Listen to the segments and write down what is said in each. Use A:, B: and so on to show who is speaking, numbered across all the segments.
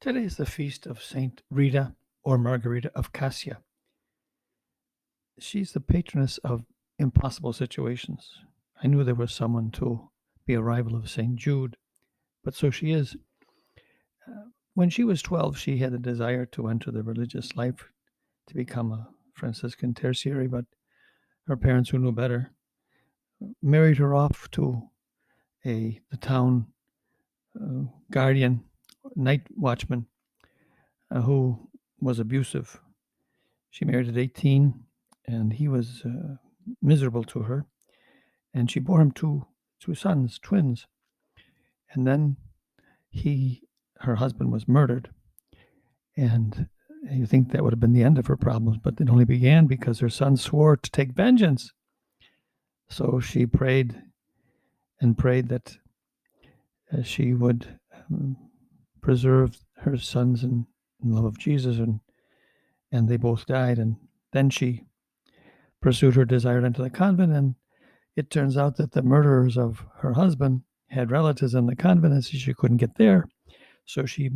A: Today is the feast of Saint Rita or Margarita of Cassia. She's the patroness of impossible situations. I knew there was someone to be a rival of Saint Jude, but so she is. When she was 12, she had a desire to enter the religious life, to become a Franciscan tertiary, but her parents, who knew better, married her off to the town guardian, night watchman, who was abusive. She married at 18, and he was miserable to her. And she bore him two sons, twins. And then her husband was murdered. And you think that would have been the end of her problems, but it only began because her son swore to take vengeance. So she prayed and prayed that she would preserve her sons in love of Jesus, and they both died. And then she pursued her desire into the convent, and it turns out that the murderers of her husband had relatives in the convent, and she couldn't get there. So she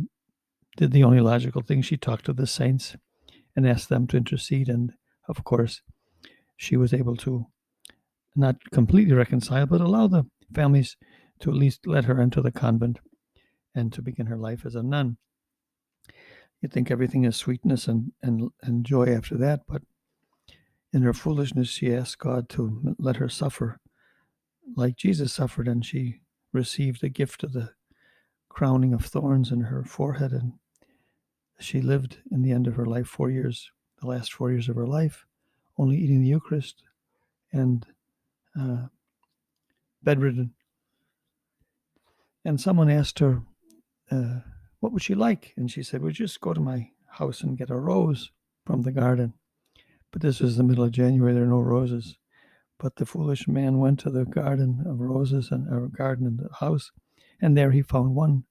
A: did the only logical thing. She talked to the saints and asked them to intercede. And of course, she was able to not completely reconcile, but allow the families to at least let her into the convent and to begin her life as a nun. You'd think everything is sweetness and joy after that, but in her foolishness, she asked God to let her suffer like Jesus suffered, and she received the gift of the crowning of thorns in her forehead. And she lived in the end of her life 4 years, the last 4 years of her life, only eating the Eucharist and bedridden. And someone asked her, what would she like? And she said, well, just go to my house and get a rose from the garden. But this was the middle of January, there are no roses. But the foolish man went to the garden of roses and our garden in the house, and there he found one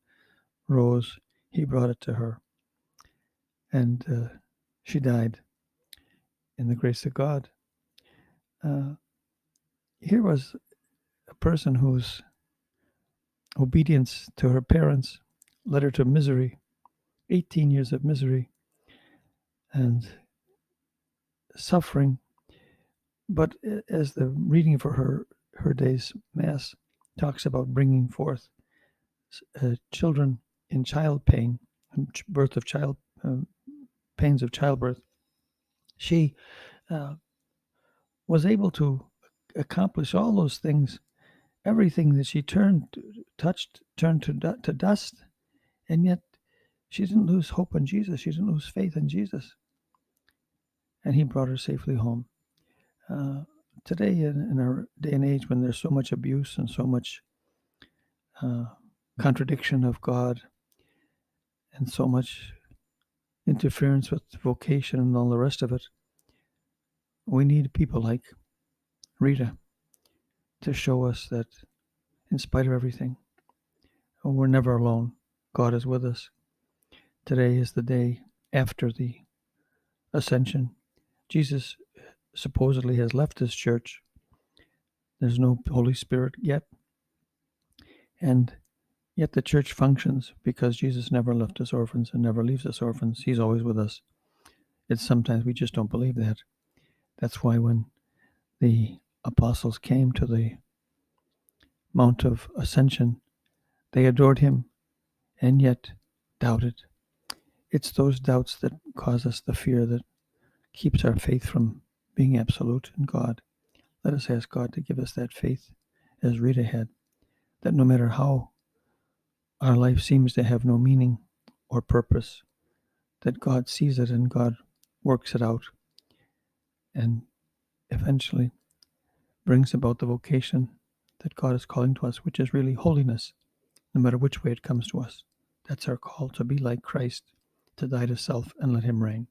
A: rose. He brought it to her, and she died in the grace of God. Here was a person whose obedience to her parents led her to misery, 18 years of misery and suffering. But as the reading for her day's Mass talks about bringing forth children in child pain, birth of child, pains of childbirth, she was able to accomplish all those things. Everything that she touched turned to dust, and yet she didn't lose hope in Jesus. She didn't lose faith in Jesus, and He brought her safely home. Today, in our day and age, when there's so much abuse and so much contradiction of God, and so much interference with vocation and all the rest of it, we need people like Rita to show us that in spite of everything, we're never alone. God is with us. Today is the day after the ascension. Jesus supposedly has left his church. There's no Holy Spirit yet. And yet the church functions because Jesus never left us orphans and never leaves us orphans. He's always with us. It's sometimes we just don't believe that. That's why when the apostles came to the Mount of Ascension, they adored him and yet doubted. It's those doubts that cause us the fear that keeps our faith from being absolute in God. Let us ask God to give us that faith, as Rita had, that no matter how our life seems to have no meaning or purpose, that God sees it and God works it out and eventually brings about the vocation that God is calling to us, which is really holiness, no matter which way it comes to us. That's our call, to be like Christ, to die to self and let him reign.